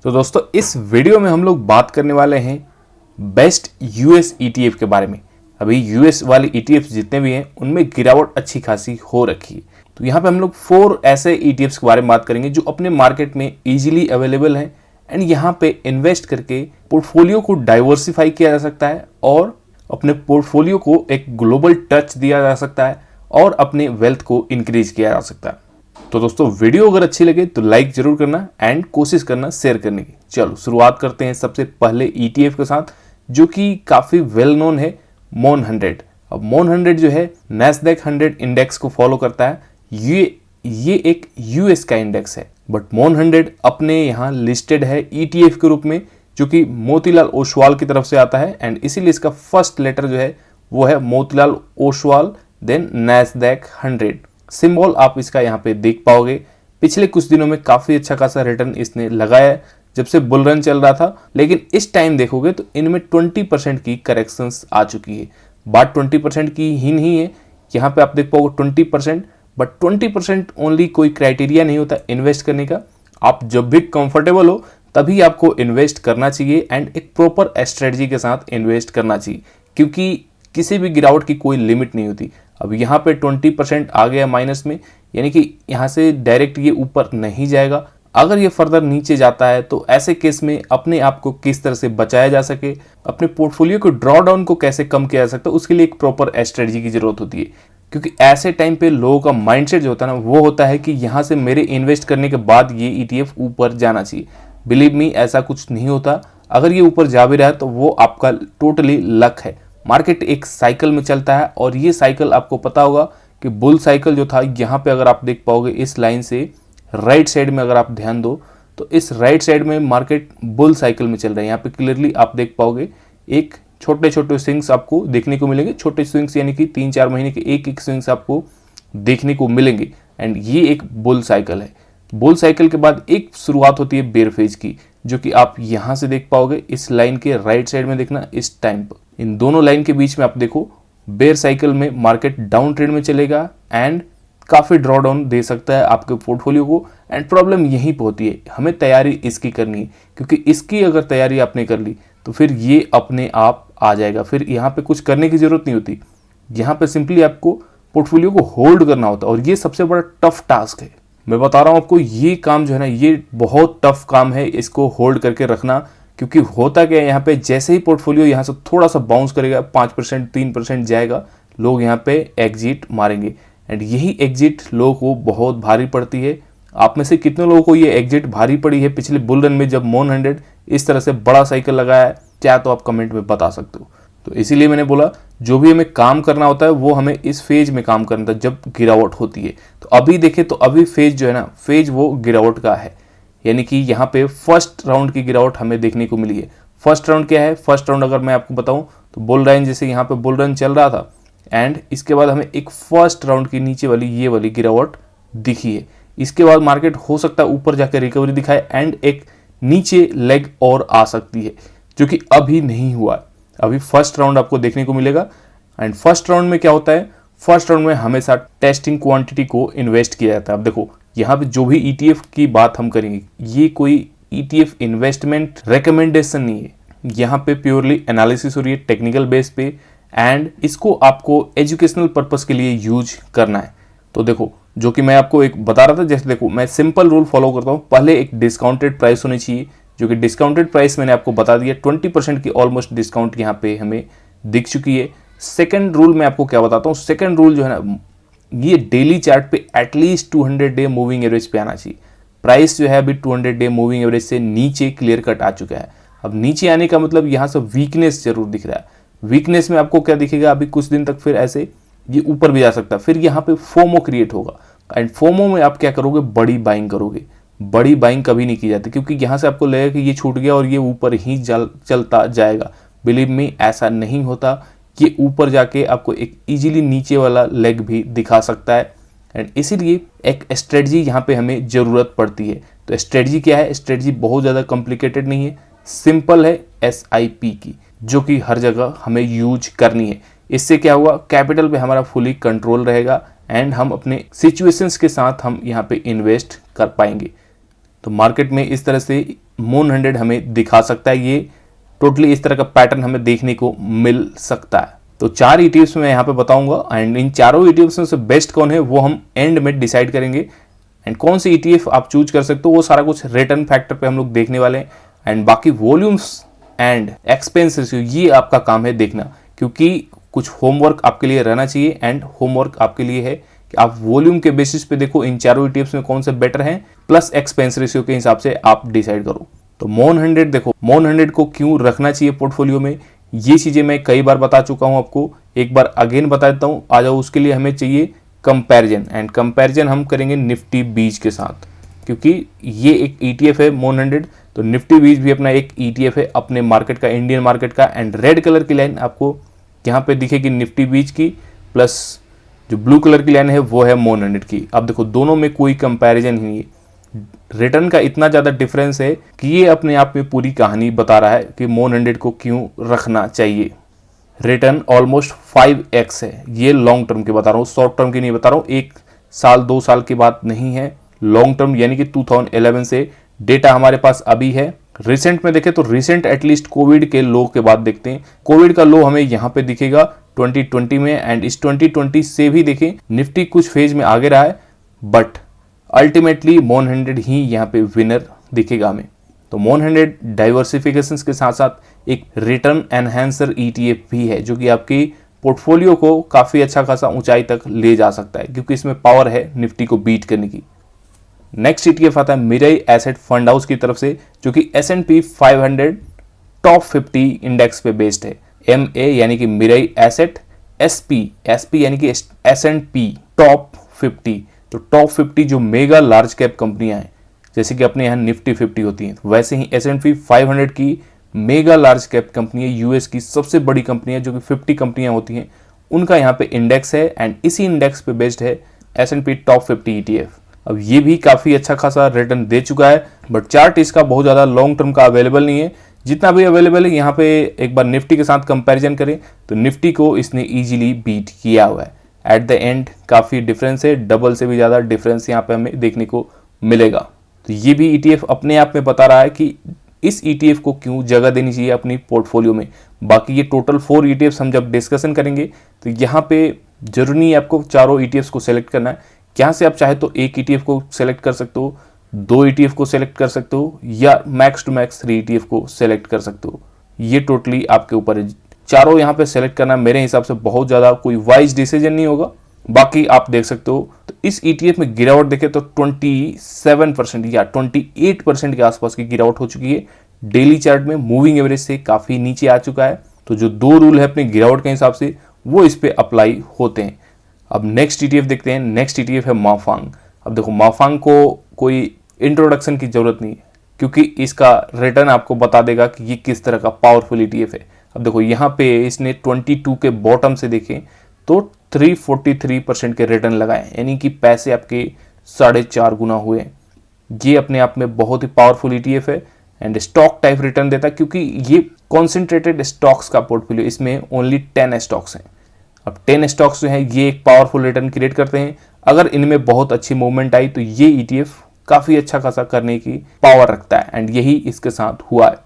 तो दोस्तों इस वीडियो में हम लोग बात करने वाले हैं बेस्ट यूएस ईटीएफ के बारे में। अभी यूएस वाले ईटीएफ जितने भी हैं उनमें गिरावट अच्छी खासी हो रखी है। तो यहाँ पे हम लोग 4 ऐसे ईटीएफ्स के बारे में बात करेंगे जो अपने मार्केट में इजीली अवेलेबल हैं एंड यहाँ पे इन्वेस्ट करके पोर्टफोलियो को डाइवर्सिफाई किया जा सकता है और अपने पोर्टफोलियो को एक ग्लोबल टच दिया जा सकता है और अपने वेल्थ को इंक्रीज किया जा सकता है। तो दोस्तों वीडियो अगर अच्छी लगे तो लाइक जरूर करना एंड कोशिश करना शेयर करने की। चलो शुरुआत करते हैं सबसे पहले ईटीएफ के साथ जो कि काफी वेल नोन है, मोन 100। अब मोन 100 जो है नैस्डैक 100 इंडेक्स को फॉलो करता है। ये एक यूएस का इंडेक्स है, बट मोन 100 अपने यहाँ लिस्टेड है ईटीएफ के रूप में जो कि मोतीलाल ओसवाल की तरफ से आता है एंड इसीलिए इसका फर्स्ट लेटर जो है वो है Motilal Oswal then Nasdaq 100। Symbol आप इसका यहाँ पे देख पाओगे। पिछले कुछ दिनों में काफी अच्छा खासा रिटर्न इसने लगाया है जब से बुल रन चल रहा था, लेकिन इस टाइम देखोगे तो इनमें 20% की करेक्शंस आ चुकी है। बात 20% की ही नहीं है, यहाँ पे आप देख पाओगे 20%, बट 20% ओनली कोई क्राइटेरिया नहीं होता इन्वेस्ट करने का। आप जब भी कंफर्टेबल हो तभी आपको इन्वेस्ट करना चाहिए एंड एक प्रॉपर स्ट्रेटजी के साथ इन्वेस्ट करना चाहिए, क्योंकि किसी भी गिरावट की कोई लिमिट नहीं होती। अब यहाँ पे 20% आ गया माइनस में, यानी कि यहाँ से डायरेक्ट ये ऊपर नहीं जाएगा। अगर ये फर्दर नीचे जाता है तो ऐसे केस में अपने आप को किस तरह से बचाया जा सके, अपने पोर्टफोलियो को ड्रॉ डाउन को कैसे कम किया जा सकता है, उसके लिए एक प्रॉपर स्ट्रेटजी की जरूरत होती है। क्योंकि ऐसे टाइम पे लोगों का माइंडसेट जो होता है ना वो होता है कि यहाँ से मेरे इन्वेस्ट करने के बाद ये ईटीएफ ऊपर जाना चाहिए। बिलीव मी, ऐसा कुछ नहीं होता। अगर ये ऊपर जा भी रहा है तो वो आपका टोटली लक है। मार्केट एक साइकिल में चलता है और ये साइकिल आपको पता होगा कि बुल साइकिल जो था यहाँ पे अगर आप देख पाओगे इस लाइन से राइट साइड में अगर आप ध्यान दो तो इस राइट साइड में मार्केट बुल साइकिल में चल रहा है। यहाँ पे क्लियरली आप देख पाओगे एक छोटे छोटे स्विंग्स आपको देखने को मिलेंगे। छोटे स्विंग्स यानी कि 3-4 महीने के एक स्विंग्स आपको देखने को मिलेंगे एंड ये एक बुल साइकिल है। बुल साइकिल के बाद एक शुरुआत होती है बेयर फेज की, जो कि आप यहाँ से देख पाओगे इस लाइन के राइट साइड में देखना। इस टाइम पर इन दोनों लाइन के बीच में आप देखो बेयर साइकिल में मार्केट डाउन ट्रेंड में चलेगा एंड काफी ड्रॉ डाउन दे सकता है आपके पोर्टफोलियो को। एंड प्रॉब्लम यहीं पे होती है, हमें तैयारी इसकी करनी है, क्योंकि इसकी अगर तैयारी आपने कर ली तो फिर ये अपने आप आ जाएगा। फिर यहाँ पे कुछ करने की जरूरत नहीं होती, यहाँ पे सिंपली आपको पोर्टफोलियो को होल्ड करना होता है और ये सबसे बड़ा टफ टास्क है। मैं बता रहा हूँ आपको, ये काम जो है ना ये बहुत टफ काम है इसको होल्ड करके रखना। क्योंकि होता क्या है, यहाँ पे जैसे ही पोर्टफोलियो यहाँ से थोड़ा सा बाउंस करेगा 5% 3% जाएगा, लोग यहाँ पे एग्जिट मारेंगे एंड यही एग्जिट लोगों को बहुत भारी पड़ती है। आप में से कितने लोगों को ये एग्जिट भारी पड़ी है पिछले बुल रन में जब मोन 100 इस तरह से बड़ा साइकिल लगाया है? क्या तो आप कमेंट में बता सकते हो। तो इसीलिए मैंने बोला जो भी हमें काम करना होता है वो हमें इस फेज में काम करना था जब गिरावट होती है। तो अभी देखें तो अभी फेज जो है ना फेज वो गिरावट का है, यानी कि यहाँ पे फर्स्ट राउंड की गिरावट हमें देखने को मिली है। फर्स्ट राउंड क्या है? फर्स्ट राउंड अगर मैं आपको बताऊं तो बुल रन, जैसे यहाँ पे बुल रन चल रहा था एंड इसके बाद हमें एक फर्स्ट राउंड की नीचे वाली ये वाली गिरावट दिखी है। इसके बाद मार्केट हो सकता है ऊपर जाकर रिकवरी दिखाए एंड एक नीचे लेग और आ सकती है, जो कि अभी नहीं हुआ। अभी फर्स्ट राउंड आपको देखने को मिलेगा एंड फर्स्ट राउंड में क्या होता है, फर्स्ट राउंड में हमेशा टेस्टिंग क्वांटिटी को इन्वेस्ट किया जाता है। अब देखो यहाँ पे जो भी ईटीएफ की बात हम करेंगे ये कोई ईटीएफ इन्वेस्टमेंट रिकमेंडेशन नहीं है, यहाँ पे प्योरली एनालिसिस हो रही है टेक्निकल बेस पे एंड इसको आपको एजुकेशनल पर्पस के लिए यूज करना है। तो देखो जो कि मैं आपको एक बता रहा था, जैसे देखो मैं सिंपल रूल फॉलो करता हूँ, पहले एक डिस्काउंटेड प्राइस होनी चाहिए, जो कि डिस्काउंटेड प्राइस मैंने आपको बता दिया 20% की ऑलमोस्ट डिस्काउंट यहाँ पे हमें दिख चुकी है। सेकंड रूल मैं आपको क्या बताता हूँ, सेकंड रूल जो है ना ये डेली चार्ट पे एटलीस्ट 200 डे मूविंग एवरेज पे आना चाहिए। प्राइस जो है अभी 200 डे मूविंग एवरेज से नीचे क्लियर कट आ चुका है। अब नीचे आने का मतलब यहाँ से वीकनेस जरूर दिख रहा है। वीकनेस में आपको क्या दिखेगा, अभी कुछ दिन तक फिर ऐसे ये ऊपर भी जा सकता है, फिर यहाँ पे फोमो क्रिएट होगा एंड फोमो में आप क्या करोगे, बड़ी बाइंग करोगे। बड़ी बाइंग कभी नहीं की जाती, क्योंकि यहाँ से आपको लगेगा कि ये छूट गया और ये ऊपर ही चलता जाएगा। बिलीव मी, ऐसा नहीं होता। ये ऊपर जाके आपको एक इजीली नीचे वाला लेग भी दिखा सकता है एंड इसीलिए एक स्ट्रेटजी यहाँ पे हमें ज़रूरत पड़ती है। तो स्ट्रेटजी क्या है? स्ट्रेटजी बहुत ज़्यादा कॉम्प्लिकेटेड नहीं है, सिंपल है SIP की, जो कि हर जगह हमें यूज करनी है। इससे क्या हुआ, कैपिटल पे हमारा फुली कंट्रोल रहेगा एंड हम अपने सिचुएशंस के साथ हम यहाँ पे इन्वेस्ट कर पाएंगे। तो मार्केट में इस तरह से मून 100 हमें दिखा सकता है। ये टोटली इस तरह का पैटर्न हमें देखने को मिल सकता है। तो 4 ETFs मैं यहाँ पे बताऊंगा एंड इन चारों ETFs में से बेस्ट कौन है वो हम एंड में डिसाइड करेंगे। एंड कौन सी ETF आप चूज कर सकते हो वो सारा कुछ रिटर्न फैक्टर पे हम लोग देखने वाले हैं। एंड बाकी वॉल्यूम्स एंड एक्सपेंस रेशियो ये आपका काम है देखना, क्योंकि कुछ होमवर्क आपके लिए रहना चाहिए। एंड होमवर्क आपके लिए है कि आप वॉल्यूम के बेसिस पे देखो इन चारों ETFs में कौन से बेटर हैं, प्लस एक्सपेंस रेशियो के हिसाब से आप डिसाइड करो। तो मून 100 देखो, मून 100 को क्यों रखना चाहिए पोर्टफोलियो में, ये चीजें मैं कई बार बता चुका हूं आपको, एक बार अगेन बता देता हूं। आ जाओ, उसके लिए हमें चाहिए कंपैरिजन, एंड कंपैरिजन हम करेंगे निफ्टी बीज के साथ, क्योंकि ये एक ETF है मून 100, तो निफ्टी बीज भी अपना एक ETF है अपने मार्केट का, इंडियन मार्केट का। एंड रेड कलर की लाइन आपको यहाँ पे दिखेगी निफ्टी बीज की, प्लस जो ब्लू कलर की लाइन है वो है मून 100 की। अब देखो दोनों में कोई कंपैरिजन ही नहीं है, रिटर्न का इतना ज्यादा डिफरेंस है कि ये अपने आप में पूरी कहानी बता रहा है कि मून 100 को क्यों रखना चाहिए। रिटर्न ऑलमोस्ट 5x है, ये लॉन्ग टर्म की बता रहा हूँ, शॉर्ट टर्म की नहीं बता रहा हूँ। 1 साल 2 साल की बात नहीं है, लॉन्ग टर्म यानी कि 2011 से डेटा हमारे पास अभी है। रिसेंट में देखें तो रिसेंट एटलीस्ट कोविड के लो के बाद देखते हैं, कोविड का लो हमें यहाँ पे दिखेगा 2020 में। एंड इस 2020 से भी देखें निफ्टी कुछ फेज में आगे रहा है, बट अल्टीमेटली मून 100 ही यहाँ पे विनर दिखेगा हमें। तो मून 100 डाइवर्सिफिकेशन के साथ साथ एक रिटर्न एनहेंसर ETF भी है, जो कि आपकी पोर्टफोलियो को काफी अच्छा खासा ऊंचाई तक ले जा सकता है, क्योंकि इसमें पावर है निफ्टी को बीट करने की। नेक्स्ट ETF आता है मिराई एसेट फंड हाउस की तरफ से, जो कि S&P 500 टॉप 50 इंडेक्स पे बेस्ड है। MA यानी कि मिराई एसेट, SP यानी कि S&P टॉप 50। तो टॉप 50 जो मेगा लार्ज कैप कंपनियां हैं, जैसे कि अपने यहाँ निफ्टी 50 होती हैं, वैसे ही S&P 500 की मेगा लार्ज कैप कंपनी है, यूएस की सबसे बड़ी कंपनी है, जो कि 50 कंपनियां होती हैं, उनका यहाँ पे इंडेक्स है। एंड इसी इंडेक्स पे बेस्ड है S&P टॉप 50 ETF। अब ये भी काफी अच्छा खासा रिटर्न दे चुका है, बट चार्ट इसका बहुत ज्यादा लॉन्ग टर्म का अवेलेबल नहीं है। जितना भी अवेलेबल है यहाँ पे एक बार निफ्टी के साथ कंपैरिजन करें तो निफ्टी को इसने इजीली बीट किया हुआ है। एट द एंड काफी डिफरेंस है, डबल से भी ज्यादा डिफरेंस यहाँ पे हमें देखने को मिलेगा। तो ये भी ETF अपने आप में बता रहा है कि इस ETF को क्यों जगह देनी चाहिए अपनी पोर्टफोलियो में। बाकी ये टोटल 4 ETFs हम जब डिस्कशन करेंगे तो यहाँ पे जरूरी नहीं आपको चारों ETFs को सिलेक्ट करना है। यहाँ से आप चाहे तो एक ETF को सिलेक्ट कर सकते हो, 2 ETF को सिलेक्ट कर सकते हो, या मैक्स टू मैक्स 3 ETF को सिलेक्ट कर सकते हो। ये टोटली आपके ऊपर है। चारों यहाँ पे सेलेक्ट करना मेरे हिसाब से बहुत ज्यादा कोई वाइज डिसीजन नहीं होगा। बाकी आप देख सकते हो तो इस ETF में गिरावट देखें तो 27% या 28% के आसपास की गिरावट हो चुकी है। डेली चार्ट में मूविंग एवरेज से काफी नीचे आ चुका है। तो जो 2 रूल है अपने गिरावट के हिसाब से वो इस पे अप्लाई होते हैं। अब नेक्स्ट ETF देखते हैं। नेक्स्ट ETF है माफांग। अब देखो माफांग को कोई इंट्रोडक्शन की जरूरत नहीं है, क्योंकि इसका रिटर्न आपको बता देगा कि ये किस तरह का पावरफुल ETF है। अब देखो यहाँ पे इसने 22 के बॉटम से देखें तो 343% के रिटर्न लगाए, यानी कि पैसे आपके 4.5 गुना हुए। ये अपने आप में बहुत ही पावरफुल ETF है एंड स्टॉक टाइप रिटर्न देता है, क्योंकि ये कॉन्सेंट्रेटेड स्टॉक्स का पोर्टफोलियो, इसमें ओनली 10 स्टॉक्स हैं। अब 10 स्टॉक्स जो हैं ये एक पावरफुल रिटर्न क्रिएट करते हैं। अगर इनमें बहुत अच्छी मूवमेंट आई तो ये ETF काफी अच्छा खासा करने की पावर रखता है, एंड यही इसके साथ हुआ है।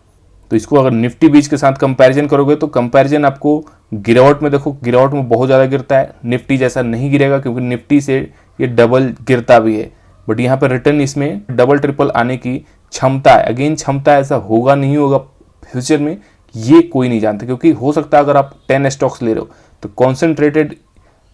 तो इसको अगर निफ्टी बीच के साथ कंपैरिजन करोगे तो कंपैरिजन आपको गिरावट में देखो, गिरावट में बहुत ज़्यादा गिरता है, निफ्टी जैसा नहीं गिरेगा, क्योंकि निफ्टी से ये डबल गिरता भी है। बट यहाँ पे रिटर्न इसमें डबल ट्रिपल आने की क्षमता है। अगेन क्षमता ऐसा होगा नहीं होगा फ्यूचर में ये कोई नहीं जानता, क्योंकि हो सकता है अगर आप 10 स्टॉक्स ले रहे हो तो कॉन्सेंट्रेटेड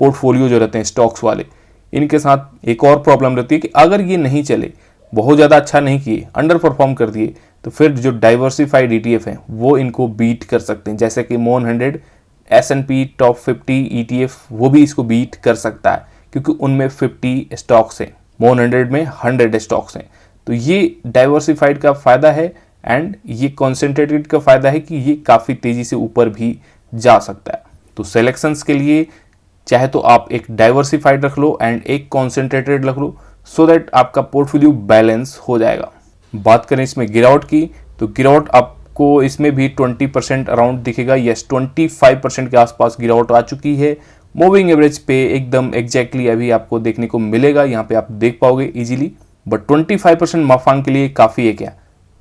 पोर्टफोलियो जो रहते हैं स्टॉक्स वाले, इनके साथ एक और प्रॉब्लम रहती है कि अगर ये नहीं चले, बहुत ज़्यादा अच्छा नहीं किए, अंडर परफॉर्म कर दिए, तो फिर जो डाइवर्सिफाइड ETF हैं वो इनको बीट कर सकते हैं। जैसे कि मून 100 S&P टॉप 50 ETF वो भी इसको बीट कर सकता है, क्योंकि उनमें 50 स्टॉक्स हैं, मून 100 में 100 स्टॉक्स हैं। तो ये डाइवर्सिफाइड का फायदा है एंड ये कॉन्सेंट्रेटेड का फायदा है कि ये काफ़ी तेज़ी से ऊपर भी जा सकता है। तो सिलेक्शंस के लिए चाहे तो आप एक डाइवर्सिफाइड रख लो एंड एक कॉन्सेंट्रेटेड रख लो, सो दैट आपका पोर्टफोलियो बैलेंस हो जाएगा। बात करें इसमें गिरावट की, तो गिरावट आपको इसमें भी 20% अराउंड दिखेगा। यस, 25% के आसपास गिरावट आ चुकी है। मूविंग एवरेज पे एकदम एग्जैक्टली अभी आपको देखने को मिलेगा, यहाँ पे आप देख पाओगे इजीली। बट 25% माफांग के लिए काफ़ी है क्या?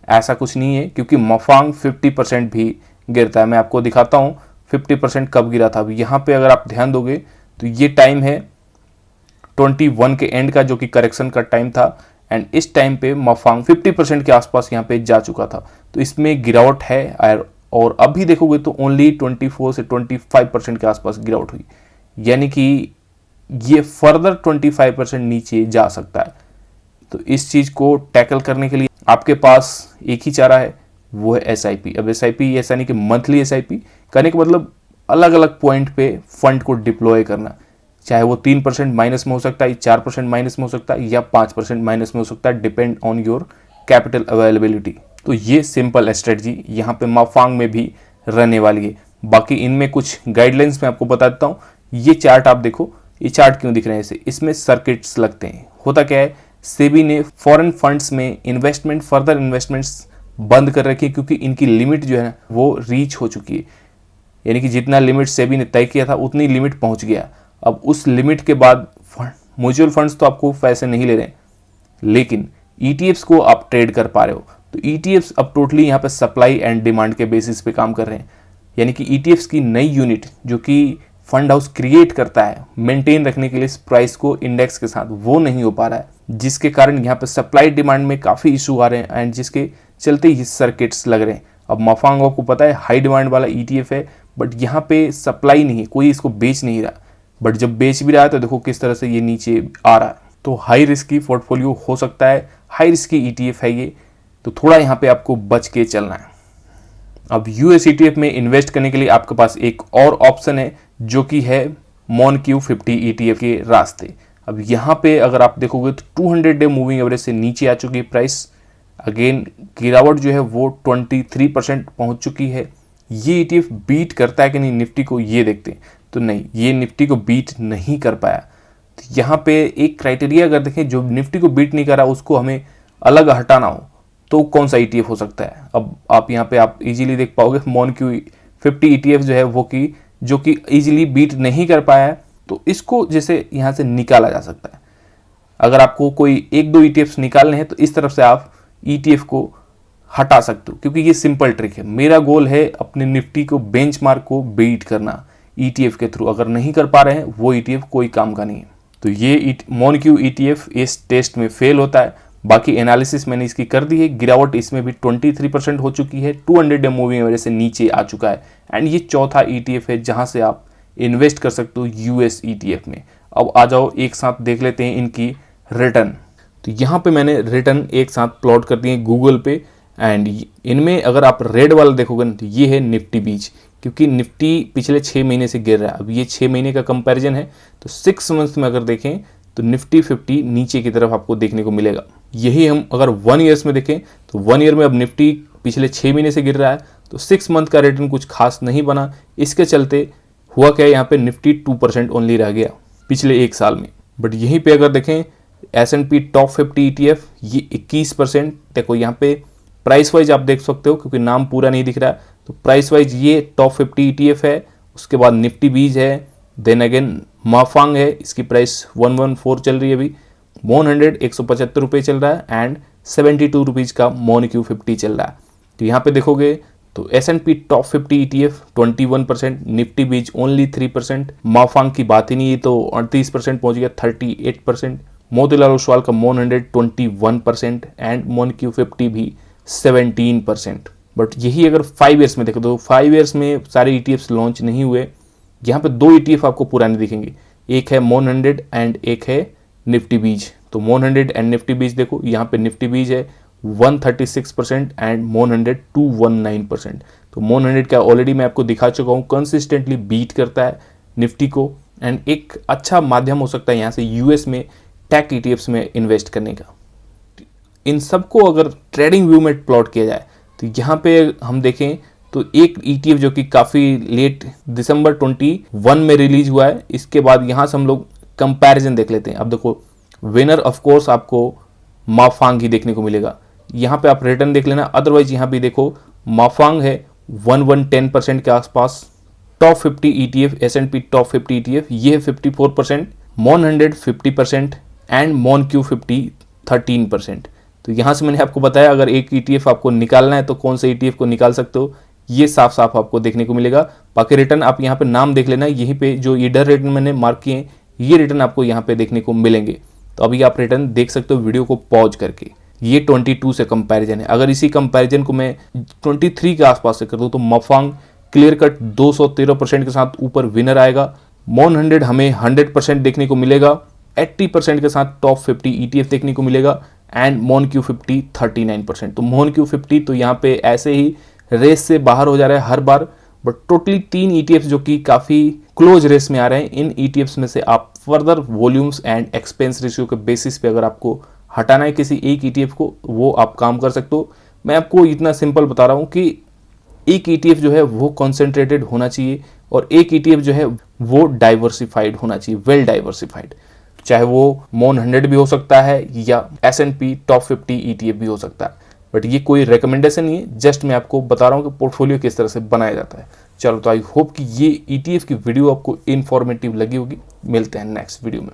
ऐसा कुछ नहीं है, क्योंकि माफांग 50% भी गिरता है। मैं आपको दिखाता हूँ 50% कब गिरा था। अब यहाँ पे अगर आप ध्यान दोगे तो ये टाइम है 21 के एंड का, जो कि करेक्शन का टाइम था, एंड इस टाइम पे माफांग 50% के आसपास यहाँ पे जा चुका था। तो इसमें गिरावट है, और अभी देखोगे तो ओनली 24 से 25% के आसपास गिरावट हुई, यानी कि ये फर्दर 25% नीचे जा सकता है। तो इस चीज़ को टैकल करने के लिए आपके पास एक ही चारा है, वो है एसआईपी। अब एसआईपी ऐसा नहीं कि मंथली एसआईपी करने का मतलब अलग अलग पॉइंट पे फंड को डिप्लॉय करना, चाहे वो 3% माइनस में हो सकता है, 4% माइनस में हो सकता है, या 5% माइनस में हो सकता है, depend on your capital availability. तो ये सिंपल स्ट्रेटजी यहाँ पे माफांग में भी रहने वाली है। बाकी इनमें कुछ गाइडलाइंस मैं आपको बता देता हूँ। ये चार्ट आप देखो, ये चार्ट क्यों दिख रहे हैं ऐसे, इसमें सर्किट्स लगते हैं। होता क्या है, सेबी ने फॉरेन फंड्स में इन्वेस्टमेंट, फर्दर इन्वेस्टमेंट्स बंद कर रखी है, क्योंकि इनकी लिमिट जो है ना वो रीच हो चुकी है। यानी कि जितना लिमिट सेबी ने तय किया था उतनी लिमिट पहुंच गया। अब उस लिमिट के बाद म्यूचुअल फंड्स तो आपको पैसे नहीं ले रहे हैं, लेकिन ईटीएफ्स को आप ट्रेड कर पा रहे हो। तो ईटीएफ्स अब टोटली यहाँ पे सप्लाई एंड डिमांड के बेसिस पे काम कर रहे हैं। यानी कि ईटीएफ्स की नई यूनिट जो कि फंड हाउस क्रिएट करता है मेंटेन रखने के लिए इस प्राइस को इंडेक्स के साथ, वो नहीं हो पा रहा है, जिसके कारण यहाँ पे सप्लाई डिमांड में काफ़ी इशू आ रहे हैं, एंड जिसके चलते ही सर्किट्स लग रहे हैं। अब माफांग आपको पता है हाई डिमांड वाला ईटीएफ है, बट यहाँ पे सप्लाई नहीं है, कोई इसको बेच नहीं रहा। बट जब बेच भी रहा है तो देखो किस तरह से ये नीचे आ रहा है। तो हाई रिस्की पोर्टफोलियो हो सकता है, हाई रिस्की ईटीएफ है ये, तो थोड़ा यहाँ पे आपको बच के चलना है। अब यूएस ईटीएफ में इन्वेस्ट करने के लिए आपके पास एक और ऑप्शन है, जो कि है MonQ50 ईटीएफ के रास्ते। अब यहाँ पे अगर आप देखोगे तो 200 डे मूविंग एवरेज से नीचे आ चुकी है प्राइस। अगेन गिरावट जो है वो 23% पहुंच चुकी है। ये ईटीएफ बीट करता है कि नहीं निफ्टी को, ये देखते हैं। तो नहीं, ये निफ्टी को बीट नहीं कर पाया। तो यहाँ पे एक क्राइटेरिया अगर देखें, जो निफ्टी को बीट नहीं कर रहा उसको हमें अलग हटाना हो तो कौन सा ईटीएफ हो सकता है। अब आप यहाँ पे आप इजीली देख पाओगे MonQ50 ईटीएफ जो है वो जो कि इजीली बीट नहीं कर पाया है, तो इसको जैसे यहाँ से निकाला जा सकता है। अगर आपको कोई एक दो ईटीएफ निकालने हैं तो इस तरफ से आप ईटीएफ को हटा सकते हो, क्योंकि ये सिंपल ट्रिक है। मेरा गोल है अपने निफ्टी को, बेंचमार्क को बीट करना ईटीएफ के थ्रू। अगर नहीं कर पा रहे हैं वो ईटीएफ कोई काम का नहीं है। तो ये MonQ ईटीएफ इस टेस्ट में फेल होता है। बाकी एनालिसिस मैंने इसकी कर दी है। गिरावट इसमें भी 23% हो चुकी है, 200 डे मूविंग एवरेज से नीचे आ चुका है, एंड ये चौथा ईटीएफ है जहां से आप इन्वेस्ट कर सकते हो यूएस ईटीएफ में। अब आ जाओ एक साथ देख लेते हैं इनकी रिटर्न। तो यहाँ पे मैंने रिटर्न एक साथ प्लॉट कर दिए गूगल पे, एंड इनमें अगर आप रेड वाला देखोगे तो ये है निफ्टी बीच, क्योंकि निफ्टी पिछले 6 महीने से गिर रहा है। अब ये 6 महीने का कंपैरिजन है, तो 6 मंथ में अगर देखें तो निफ्टी 50 नीचे की तरफ आपको देखने को मिलेगा। यही हम अगर 1 ईयर्स में देखें तो 1 ईयर में अब निफ्टी पिछले 6 महीने से गिर रहा है, तो 6 मंथ का रिटर्न कुछ खास नहीं बना। इसके चलते हुआ क्या, यहाँ पे निफ्टी 2% ओनली रह गया पिछले 1 साल में। बट यहीं पे अगर देखें S&P टॉप 50 ETF ये 21%। देखो यहाँ पे प्राइस वाइज आप देख सकते हो, क्योंकि नाम पूरा नहीं दिख रहा, तो प्राइस वाइज ये टॉप 50 ETF है। उसके बाद निफ्टी बीज है, देन अगेन माफांग है, इसकी प्राइस 114 चल रही है अभी, MON100 175 रुपये चल रहा है, एंड 72 रुपीज़ का MonQ50 चल रहा है। तो यहाँ पे देखोगे तो S&P टॉप 50 ETF 21%, निफ्टी बीज ओनली 3%, माफांग की बात ही नहीं है तो 38% पहुँच गया 38%, मोतीलाल ओसवाल का MON100 21% एंड MonQ50 भी 17%। बट यही अगर 5 ईयर्स में देखो तो 5 ईयर्स में सारे ETFs लॉन्च नहीं हुए। यहाँ पे 2 ETF आपको पुराने दिखेंगे, एक है MON100 एंड एक है निफ्टी बीज। तो MON100 एंड निफ्टी बीज देखो, यहाँ पे निफ्टी बीज है 136% एंड MON100 219%। तो MON100 का ऑलरेडी मैं आपको दिखा चुका हूँ, कंसिस्टेंटली बीट करता है निफ्टी को, एंड एक अच्छा माध्यम हो सकता है यहाँ से यूएस में टेक ETFs में इन्वेस्ट करने का। इन सबको अगर ट्रेडिंग व्यू में प्लॉट किया जाए तो यहाँ पे हम देखें तो एक ETF जो कि काफ़ी लेट दिसंबर 21 में रिलीज हुआ है, इसके बाद यहाँ से हम लोग कंपैरिजन देख लेते हैं। अब देखो विनर ऑफ कोर्स आपको माफांग ही देखने को मिलेगा। यहाँ पे आप रिटर्न देख लेना, अदरवाइज यहाँ भी देखो माफांग है 1110% के आसपास। Top 50 ETF S&P top 50 ETF ये है 54%, MON100 50% एंड MonQ50 13%। तो यहाँ से मैंने आपको बताया अगर एक ETF आपको निकालना है तो कौन से ETF को निकाल सकते हो, ये साफ साफ आपको देखने को मिलेगा। बाकी रिटर्न आप यहाँ पे नाम देख लेना, यहीं पे जो ईडर रिटर्न मैंने मार्क किए हैं ये रिटर्न आपको यहाँ पे देखने को मिलेंगे। तो अभी आप रिटर्न देख सकते हो वीडियो को पॉज करके। ये 22 से कंपैरिजन है। अगर इसी कंपैरिजन को मैं 23 के आसपास से कर दूं तो मफांग क्लियर कट 213% के साथ ऊपर विनर आएगा। मोन 100 हमें 100% देखने को मिलेगा, 80% के साथ टॉप 50 ETF देखने को मिलेगा एंड मोन Q50 39%। तो मोन Q50 तो यहाँ पे ऐसे ही रेस से बाहर हो जा रहा है हर बार, बट टोटली 3 ETFs जो कि काफ़ी क्लोज रेस में आ रहे हैं, इन ETFs में से आप further volumes and expense ratio के बेसिस पे अगर आपको हटाना है किसी एक ETF को, वो आप काम कर सकते हो। मैं आपको इतना सिंपल बता रहा हूँ कि एक ETF जो है वो कॉन्सेंट्रेटेड होना चाहिए और एक ETF जो है वो डाइवर्सिफाइड होना चाहिए, वेल डाइवर्सिफाइड। चाहे वो मोन 100 भी हो सकता है या S&P टॉप 50 ETF भी हो सकता है, बट ये कोई रिकमेंडेशन नहीं है, जस्ट मैं आपको बता रहा हूँ कि पोर्टफोलियो किस तरह से बनाया जाता है। चलो, तो आई होप कि ये ETF की वीडियो आपको इन्फॉर्मेटिव लगी होगी। मिलते हैं नेक्स्ट वीडियो में।